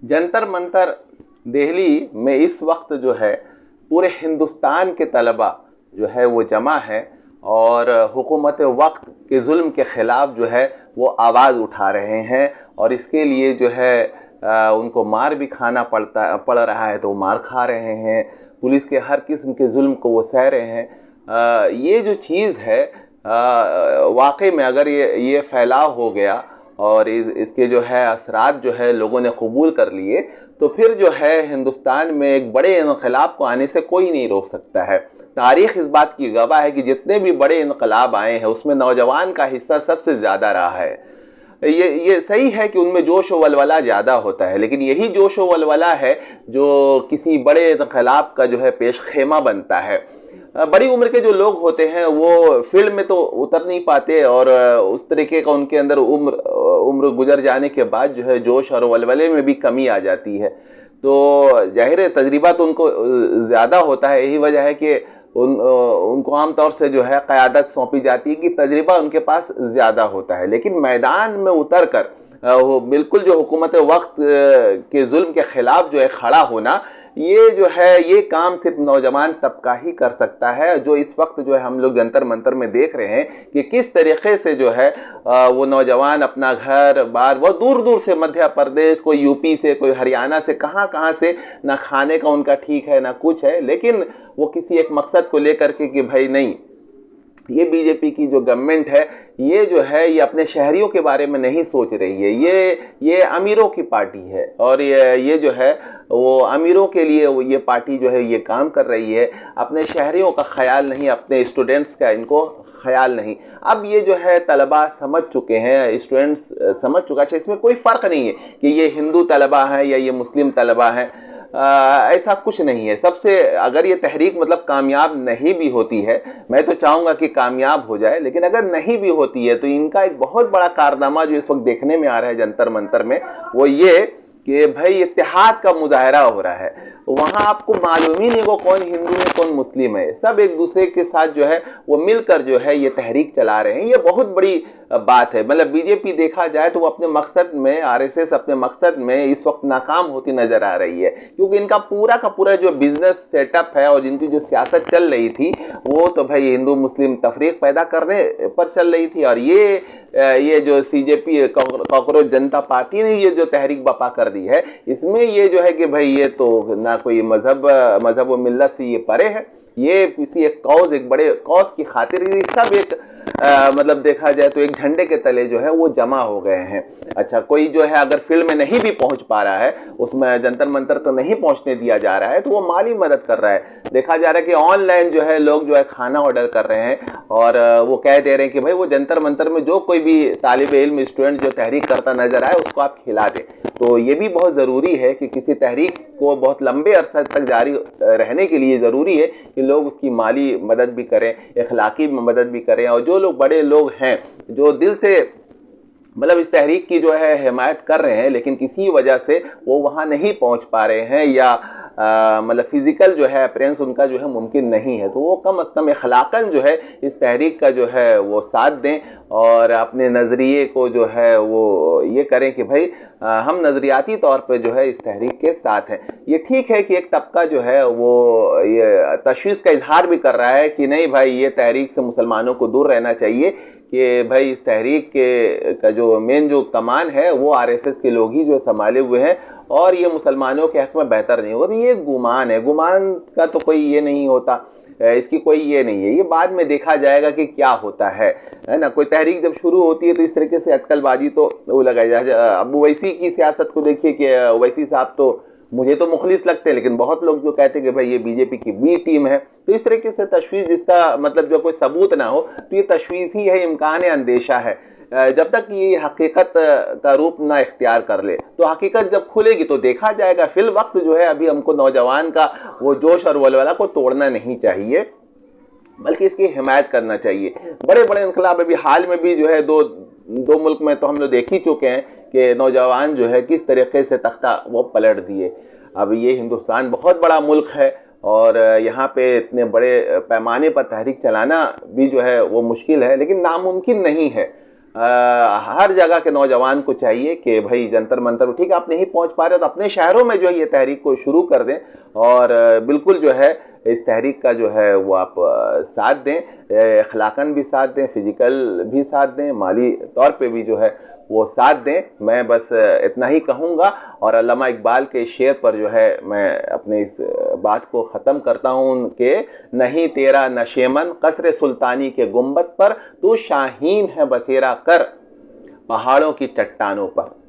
जंतर मंतर दिल्ली में इस वक्त जो है पूरे हिंदुस्तान के तलबा जो है वो जमा है और हुकूमत वक्त के जुल्म के ख़िलाफ़ जो है वो आवाज़ उठा रहे हैं। और इसके लिए जो है उनको मार भी खाना पड़ रहा है, तो वो मार खा रहे हैं। पुलिस के हर किस्म के जुल्म को वो सह रहे हैं। ये जो चीज़ है वाकई में अगर ये फैलाव हो गया और इसके जो है असरात जो है लोगों ने कबूल कर लिए, तो फिर जो है हिंदुस्तान में एक बड़े इनकलाब को आने से कोई नहीं रोक सकता है। तारीख़ इस बात की गवाह है कि जितने भी बड़े इनकलाब आए हैं उसमें नौजवान का हिस्सा सबसे ज़्यादा रहा है। ये सही है कि उनमें जोश व वलवला ज़्यादा होता है, लेकिन यही जोश व वलवला है जो किसी बड़े इनकलाब का जो है पेश खेमा बनता है। बड़ी उम्र के जो लोग होते हैं वो फील्ड में तो उतर नहीं पाते और उस तरीके का उनके अंदर उम्र गुजर जाने के बाद जो है जोश और वलवले में भी कमी आ जाती है। तो जाहिर है तजर्बा तो उनको ज़्यादा होता है। यही वजह है कि उनको आमतौर से जो है क़यादत सौंपी जाती है कि तजर्बा उनके पास ज़्यादा होता है। लेकिन मैदान में उतर कर वो बिल्कुल जो हुकूमत वक्त के जुल्म के ख़िलाफ़ जो है खड़ा होना, ये जो है ये काम सिर्फ नौजवान तबका ही कर सकता है। जो इस वक्त जो है हम लोग जंतर मंतर में देख रहे हैं कि किस तरीके से जो है वो नौजवान अपना घर बार वो दूर दूर से, मध्य प्रदेश, कोई यूपी से, कोई हरियाणा से, कहाँ कहाँ से, ना खाने का उनका ठीक है ना कुछ है, लेकिन वो किसी एक मकसद को लेकर के कि भाई नहीं, ये बीजेपी की जो गवर्नमेंट है ये जो है ये अपने शहरियों के बारे में नहीं सोच रही है। ये अमीरों की पार्टी है और ये जो है वो अमीरों के लिए ये पार्टी जो है ये काम कर रही है। अपने शहरियों का ख्याल नहीं, अपने स्टूडेंट्स का इनको ख्याल नहीं। अब ये जो है तलबा समझ चुके हैं, स्टूडेंट्स समझ चुका। अच्छा, इसमें कोई फ़र्क नहीं है कि ये हिंदू तलबा हैं या ये मुस्लिम तलबा हैं, ऐसा कुछ नहीं है। सबसे अगर ये तहरीक मतलब कामयाब नहीं भी होती है, मैं तो चाहूँगा कि कामयाब हो जाए, लेकिन अगर नहीं भी होती है तो इनका एक बहुत बड़ा कारनामा जो इस वक्त देखने में आ रहा है जंतर मंतर में, वो ये कि भाई इत्तेहाद का मुजाहरा हो रहा है। वहाँ आपको मालूम ही नहीं वो कौन हिंदू है कौन मुस्लिम है, सब एक दूसरे के साथ जो है वो मिलकर जो है ये तहरीक चला रहे हैं। ये बहुत बड़ी बात है। मतलब बीजेपी देखा जाए तो वो अपने मकसद में, आरएसएस अपने मकसद में इस वक्त नाकाम होती नजर आ रही है, क्योंकि इनका पूरा का पूरा जो बिजनेस सेटअप है और जिनकी जो सियासत चल रही थी वो तो भाई हिंदू मुस्लिम तफरीक पैदा करने पर चल रही थी। और ये जो सीजेपी कॉकरोच जनता पार्टी ने ये जो तहरीक बपा कर दी है, इसमें ये जो है कि भाई ये तो ना कोई मजहब व मिल्लत से ये परे है। ये किसी एक कौज, एक बड़े कौज की खातिर ये सब एक मतलब देखा जाए तो एक झंडे के तले जो है वो जमा हो गए हैं। अच्छा, कोई जो है अगर फील्ड में नहीं भी पहुंच पा रहा है, उसमें जंतर मंतर तो नहीं पहुंचने दिया जा रहा है, तो वो माली मदद कर रहा है। देखा जा रहा है कि ऑनलाइन जो है लोग जो है खाना ऑर्डर कर रहे हैं और वो कह दे रहे हैं कि भाई वो जंतर मंतर में जो कोई भी तालिब इल्म स्टूडेंट जो तहरीक करता नजर आए उसको आप खिला दें। तो ये भी बहुत ज़रूरी है कि किसी तहरीक को बहुत लंबे अरसे तक जारी रहने के लिए ज़रूरी है कि लोग उसकी माली मदद भी करें, इखलाकी मदद भी करें। और जो लोग बड़े लोग हैं जो दिल से मतलब इस तहरीक की जो है हिमायत कर रहे हैं, लेकिन किसी वजह से वो वहाँ नहीं पहुँच पा रहे हैं या मतलब फिजिकल जो है अपेरेंस उनका जो है मुमकिन नहीं है, तो वो कम अज़ कम अखलाकन जो है इस तहरीक का जो है वो साथ दें और अपने नज़रिए को जो है वो ये करें कि भाई हम नज़रियाती तौर पे जो है इस तहरीक के साथ हैं। ये ठीक है कि एक तबका जो है वो ये तशवीश का इजहार भी कर रहा है कि नहीं भाई ये तहरीक से मुसलमानों को दूर रहना चाहिए, कि भाई इस तहरीक के का जो मेन जो कमान है वो आरएसएस के लोग ही जो संभाले हुए हैं और ये मुसलमानों के हक़ में बेहतर नहीं होगा। तो ये गुमान है, गुमान का तो कोई ये नहीं होता, इसकी कोई ये नहीं है। ये बाद में देखा जाएगा कि क्या होता है ना। कोई तहरीक जब शुरू होती है तो इस तरीके से अटकलबाजी तो वो लगाई जाए। अब ओवैसी की सियासत को देखिए कि ओवैसी साहब तो मुझे तो मुखलिस लगते हैं, लेकिन बहुत लोग जो कहते हैं कि भाई ये बीजेपी की बी टीम है। तो इस तरीके से तशवीश जिसका मतलब जो कोई सबूत ना हो तो ये तशवीश ही है, इम्कान अंदेशा है। जब तक ये हकीकत का रूप ना इख्तियार कर ले, तो हकीकत जब खुलेगी तो देखा जाएगा। फिल वक्त जो है अभी हमको नौजवान का वो जोश और वलवला को तोड़ना नहीं चाहिए, बल्कि इसकी हिमायत करना चाहिए। बड़े बड़े इनकलाब अभी हाल में भी जो है दो मुल्क में तो हम लोग देख ही चुके हैं कि नौजवान जो है किस तरीके से तख्ता वो पलट दिए। अब ये हिंदुस्तान बहुत बड़ा मुल्क है और यहाँ पे इतने बड़े पैमाने पर तहरीक चलाना भी जो है वो मुश्किल है, लेकिन नामुमकिन नहीं है। हर जगह के नौजवान को चाहिए कि भाई जंतर मंतर, ठीक है आप नहीं पहुंच पा रहे तो अपने शहरों में जो है ये तहरीक को शुरू कर दें और बिल्कुल जो है इस तहरीक का जो है वो आप साथ दें, अखलाकन भी साथ दें, फिजिकल भी साथ दें, माली तौर पे भी जो है वो साथ दें। मैं बस इतना ही कहूँगा और अल्लामा इकबाल के शेर पर जो है मैं अपने इस बात को ख़त्म करता हूँ कि नहीं तेरा नशेमन कसर सुल्तानी के गुंबद पर, तू शाहीन है बसेरा कर पहाड़ों की चट्टानों पर।